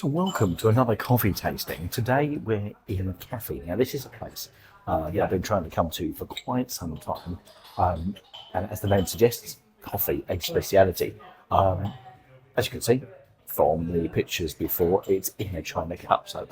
So welcome to another coffee tasting. Today we're in Kaffine. Now this is a place I've been trying to come to for quite some time. And as the name suggests, coffee, a speciality. As you can see from the pictures before, it's in a China cup. So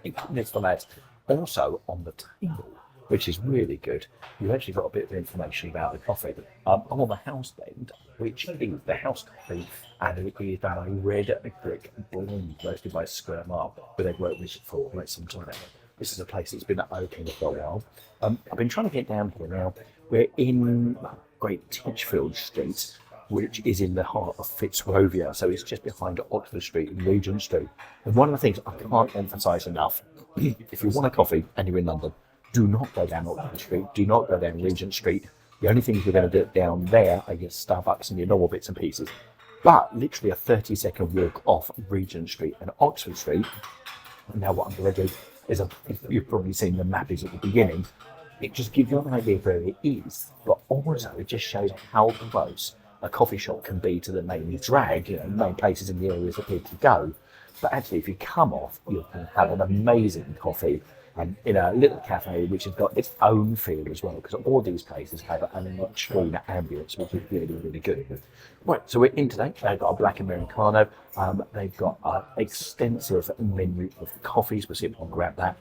thank goodness for that. Also on the table, which is really good, you've actually got a bit of information about the coffee. I'm on the house blend, which is the house coffee, and it is a red brick blend roasted by Square Mile, where they've worked with for quite some time. This is a place that's been open for a while. I've been trying to get down here now. We're in Great Titchfield Street, which is in the heart of Fitzrovia, so it's just behind Oxford Street and Regent Street. And one of the things I can't emphasise enough, if you want a coffee and you're in London, do not go down Oxford Street, do not go down Regent Street. The only things you're going to do down there are your Starbucks and your normal bits and pieces. But literally a 30-second walk off Regent Street and Oxford Street. And now what I'm going to do is, you've probably seen the mappies at the beginning, it just gives you an idea of where it is, but also it just shows how close a coffee shop can be to the main drag, main places in the areas that people go. But actually, if you come off, you can have an amazing coffee in a little cafe which has got its own feel as well, because all these places have an extreme ambience, which is really, really good. Right, so we're in today. They've got a black Americano. They've got an extensive menu of coffees. We'll see if we can grab that.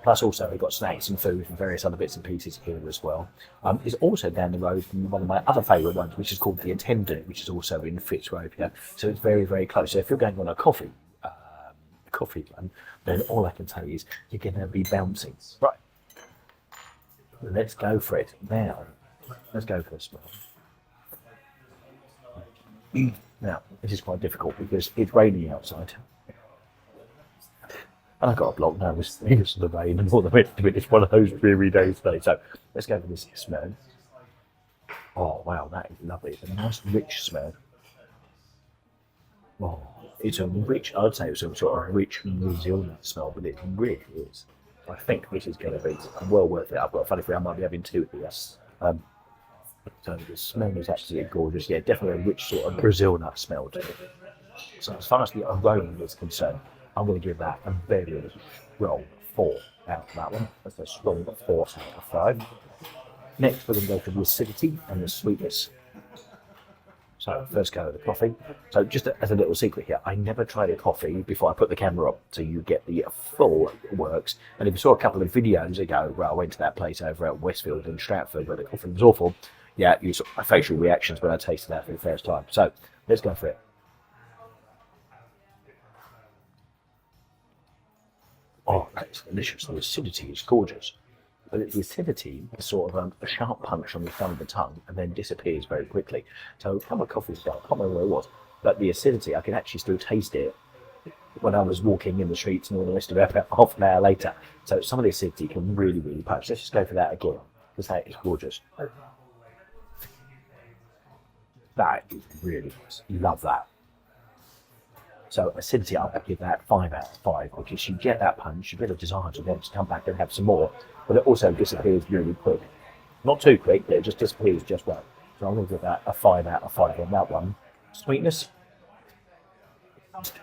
Plus also they've got snacks and food and various other bits and pieces here as well. It's also down the road from one of my other favourite ones, which is called The Attendant, which is also in Fitzrovia. So it's very, very close. So if you're going on a coffee run, then all I can tell you is you're going to be bouncing. Right. Let's go for it. Now, let's go for a smell. Now, this is quite difficult because it's raining outside. And I got a blocked nose because of the rain and all the rest of it. It's one of those dreary days today. So let's go for this smell. Oh, wow, that is lovely. It's a nice, rich smell. Oh, it's a rich, I'd say it's a sort of rich New Zealand smell, but it really is. I think this is going to be well worth it. I've got a funny feeling I might be having two here. So the smell is absolutely gorgeous. Yeah, definitely a rich sort of Brazil nut smell to it. So as far as the aroma is concerned, I'm going to give that a very strong 4 out of that one. That's a strong 4 out of 5. Next, we're going to go for the acidity and the sweetness. So first go with the coffee. So just as a little secret here, I never tried a coffee before I put the camera up, so you get the full works. And if you saw a couple of videos ago where I went to that place over at Westfield in Stratford where the coffee was awful, yeah, you saw my facial reactions when I tasted that for the first time. So let's go for it. Oh, that's delicious. The acidity is gorgeous. But the acidity is sort of a sharp punch on the front of the tongue and then disappears very quickly. So a cup of coffee style, I can't remember where it was, but the acidity, I can actually still taste it when I was walking in the streets and all the rest of it about half an hour later. So some of the acidity can really, really punch. Let's just go for that again, because that is gorgeous. That is really nice. Love that. So acidity, I'll give that 5 out of 5, because you get that punch, a bit of desire to want to come back and have some more, but it also disappears really quick. Not too quick, but it just disappears just well. So I'm going to give that a 5 out of 5 on that one. Sweetness. There's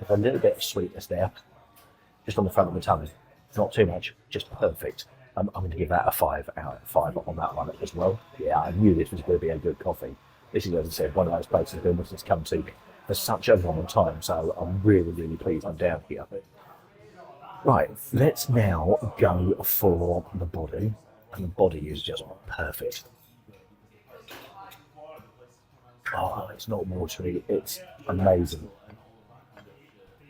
a little bit of sweetness there, just on the front of the tongue. Not too much, just perfect. I'm going to give that a 5 out of 5 on that one as well. Yeah, I knew this was going to be a good coffee. This is, as I said, one of those places I've been wanting to come to for such a long time, so I'm really, really pleased I'm down here. Right, let's now go for the body, and the body is just perfect. Oh, it's not watery, it's amazing.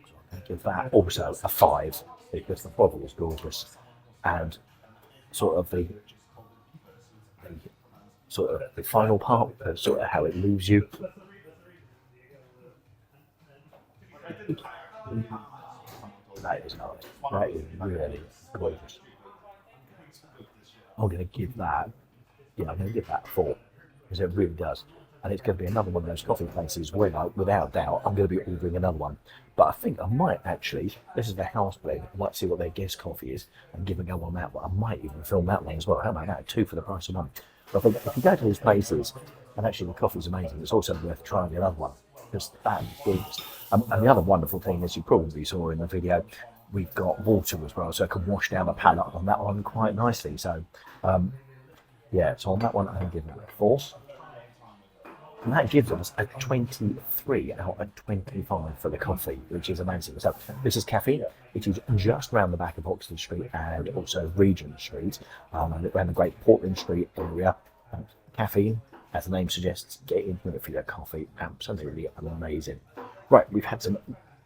So I'm going to give that also a 5, because the body is gorgeous, and sort of the final part, sort of how it leaves you. That is nice. That is really gorgeous. I'm going to give that, I'm going to give that a 4, because it really does. And it's going to be another one of those coffee places where, without doubt, I'm going to be ordering another one. But I think I might actually, this is the house blend, I might see what their guest coffee is and give a go on that one. I might even film that one as well. How about that? 2 for the price of 1. I think if you go to these places, and actually the coffee's amazing, it's also worth trying another one because that is. And the other wonderful thing, as you probably saw in the video, we've got water as well, so I can wash down the palette on that one quite nicely. So, yeah, so on that one, I'm giving it a 4. And that gives us a 23 out of 25 for the coffee, which is amazing. So this is Kaffine. It is just around the back of Oxford Street and also Regent Street, around the Great Portland Street area. Kaffine, as the name suggests, get into it for your coffee. Absolutely amazing. Right, we've had some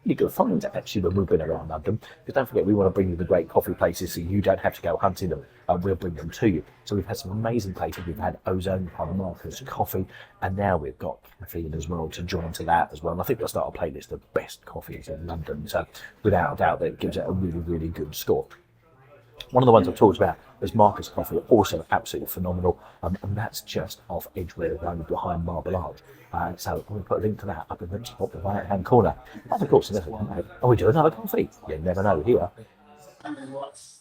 really good finds actually when we've been around London. Because don't forget, we want to bring you the great coffee places so you don't have to go hunting them. We'll bring them to you. So we've had some amazing places. We've had Ozone, Pub Marcus, Coffee, and now we've got Kaffine as well to join to that as well. And I think we'll start a playlist of best coffees in London. So without a doubt, that gives it a really, really good score. One of the ones I've talked about is Marcus Coffee, also absolutely phenomenal, and that's just off Edgware Road behind Marble Arch. So I'm going to put a link to that up in the top right hand corner. And of course, we do another coffee. You never know here.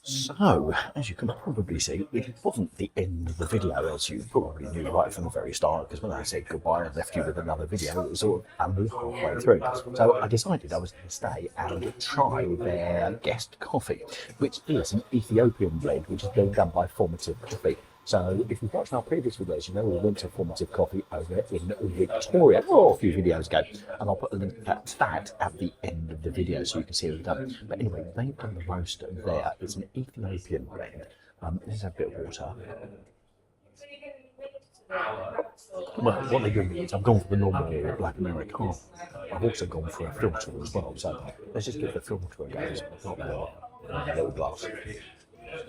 So, as you can probably see, it wasn't the end of the video, as you probably knew right from the very start, because when I said goodbye and left you with another video, it was sort of halfway through. So I decided I was going to stay and try their guest coffee, which is an Ethiopian blend, which is being done by Formative Coffee. So if you've watched our previous videos, you know we went to Formative Coffee over in Victoria a few videos ago, and I'll put a link to that at the end of the video so you can see what we've done. But anyway, they've done the roast there. It's an Ethiopian blend. Let's have a bit of water. Well, what they're doing is I've gone for the normal black Americano. I've also gone for a filter as well, so let's just give the filter a go. So I've got a little glass,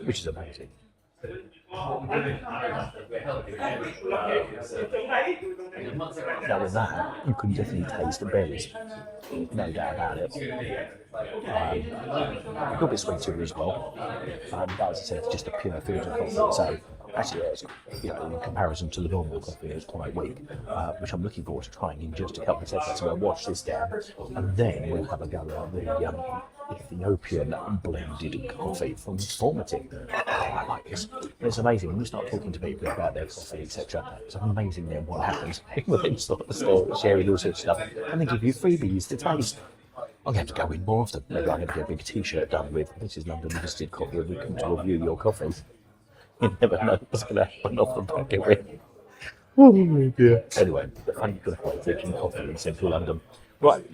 which is amazing. Now with that, you can definitely taste the berries, no doubt about it. A little bit sweeter as well. But as I said, it's just a pure filter coffee, so actually, it's, in comparison to the normal coffee, it's quite weak, which I'm looking forward to trying in just a couple of seconds. So I'll wash this down, and then we'll have a go at the Ethiopian blended coffee from Formative. I like this. It's amazing when you start talking to people about their coffee, etc. It's amazing then what happens. People then start sharing all sorts of stuff, and they give you freebies to taste. I'm going to have to go in more often. Maybe I'm going to get a big T-shirt done with "This is London Visited Coffee, and we come to review your coffee." You never know what's going to happen off the back of it. Oh dear. Anyway, the funny good way of drinking coffee in central London. Right,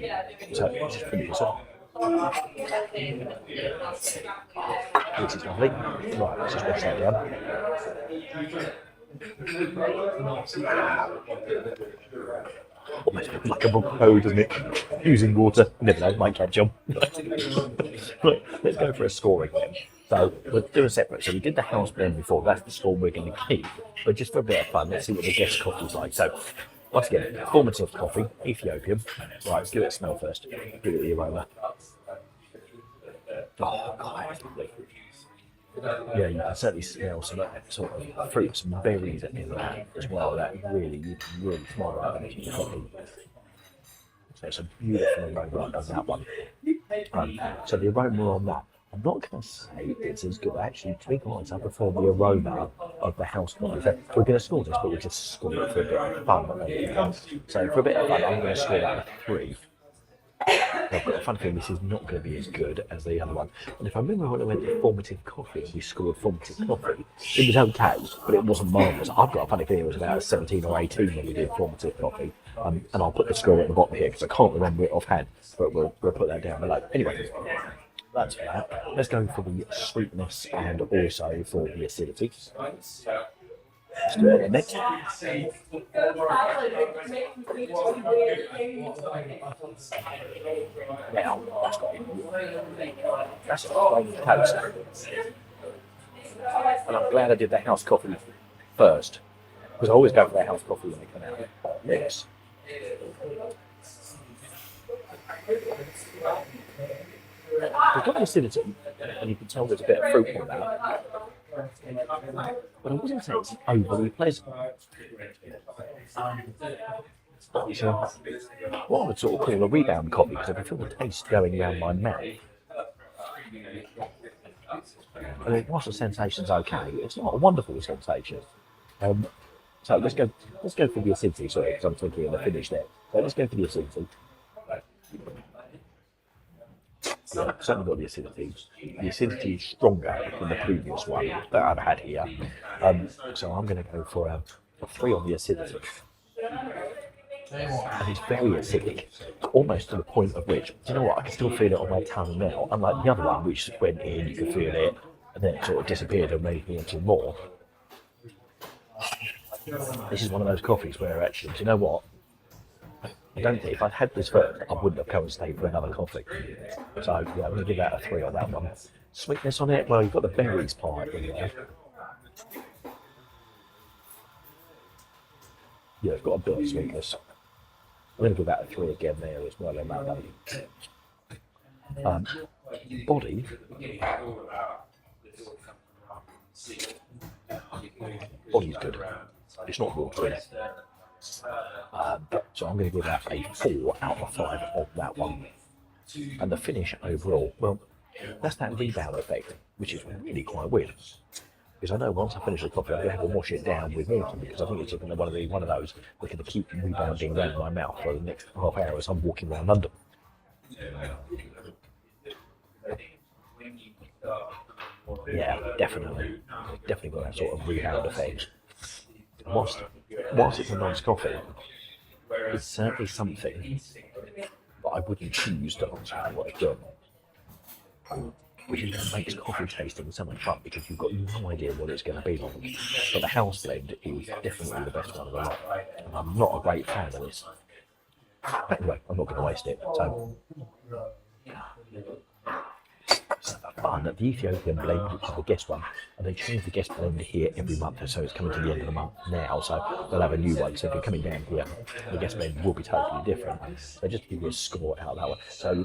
so let's just finish this off. Which is lovely. Right, let's just wash that down. Almost like a pro, doesn't it? Using water. Never know, might catch on. Right, let's go for a scoring then. So we'll do a separate. So we did the house blend before. That's the score we're going to keep. But just for a bit of fun, let's see what the guest coffee's like. So once again, Formative Coffee, Ethiopian. Right, let's give it a smell first. Give it the aroma. Oh God, that's lovely. Yeah, you can certainly smell some sort of fruits and berries in that as well. That really, you can really smell that in your coffee. So it's a beautiful aroma on that one. So the aroma on that, I'm not going to say it's as good. Actually, to be honest, I prefer the aroma of the house coffee. So we're going to score this, but we'll just score it for a bit of fun. So for a bit of fun, I'm going to score that a 3. I've got a fun feeling this is not going to be as good as the other one. And if I remember when I went to Formative Coffee, we scored Formative Coffee. It was okay, but it wasn't marvellous. I've got a funny feeling it was about 17 or 18 when we did Formative Coffee. And I'll put the score at the bottom here because I can't remember it offhand, but we'll put that down below. Anyway, that's for that. Let's go for the sweetness and also for the acidity. Let's do it next. Now, that's a toast. And I'm glad I did the house coffee first, because I always go for the house coffee when they come out. Yes. We've got the acidity, and you can tell there's a bit of fruit on that. But I wouldn't say it's overly pleasant. What I would sort of call a rebound coffee, because I can feel the taste going around my mouth. And whilst the sensation's okay, it's not a wonderful sensation. So let's go for the acidity. Sorry, because I'm thinking of the finish there. So let's go for the acidity. Yeah, certainly got the acidity. The acidity is stronger than the previous one that I've had here. So I'm going to go for a 3 on the acidity. And it's very acidic, almost to the point of which, do you know what, I can still feel it on my tongue now, unlike the other one, which went in, you could feel it, and then it sort of disappeared and made me into more. This is one of those coffees where actually, do you know what, I don't think, if I'd had this first, I wouldn't have come and stayed for another coffee. So yeah, I'm going to give that a 3 on that one. Sweetness on it, well, you've got the berries part in there. Yeah, it's got a bit of sweetness. I'm going to give that a 3 again there as well on that one. Body. Body's good. It's not watery. So I'm going to give that a 4 out of 5 on that one. And the finish overall, well, that's that rebound effect, which is really quite weird. Because I know once I finish the coffee, I'm going to have to wash it down with water, because I think it's one of those that can keep rebounding around my mouth for the next half hour as I'm walking around London. Yeah, definitely got that sort of rebound effect. Whilst it's a nice coffee, it's certainly something that I wouldn't choose to answer what it's done. Which is what makes coffee tasting so much fun, because you've got no idea what it's going to be like. But the house blend is definitely the best one of the lot. And I'm not a great fan of this. But anyway, I'm not going to waste it. So, fun. The Ethiopian blend, which is the guest one, and they change the guest blend here every month, so it's coming to the end of the month now, so they'll have a new one. So if you're coming down here, the guest blend will be totally different. So just to give you a score out of that one. So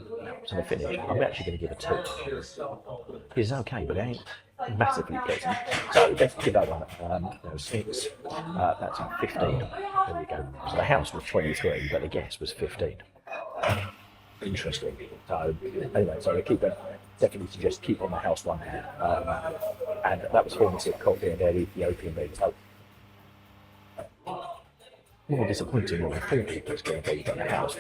the finish, I'm actually going to give a 2. It's okay, but it ain't massively pleasant. So let's give that one 6. That's a 15. There we go. So the house was 23, but the guest was 15. Interesting. So anyway, so I definitely suggest keep on the house one. And that was formative coffee and the Ethiopian bean. So more disappointing than I thought it was going to be, but the house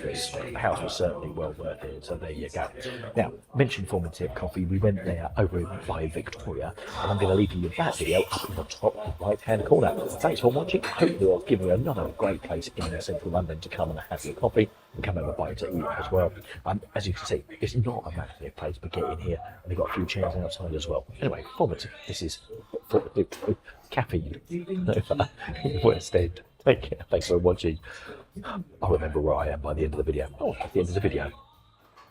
was certainly well worth it. So there you go. Now, mentioned formative coffee, we went there over by Victoria, and I'm going to leave you with that video up in the top right hand corner. Thanks for watching. Hopefully I'll give you another great place in central London to come and have your coffee and come over by to eat as well. As you can see, it's not a massive place, but get in here, and they've got a few chairs outside as well. Anyway, formative. This is Kaffine West End. Take care. Thanks for watching. I'll remember where I am by the end of the video. Oh, at the end of the video.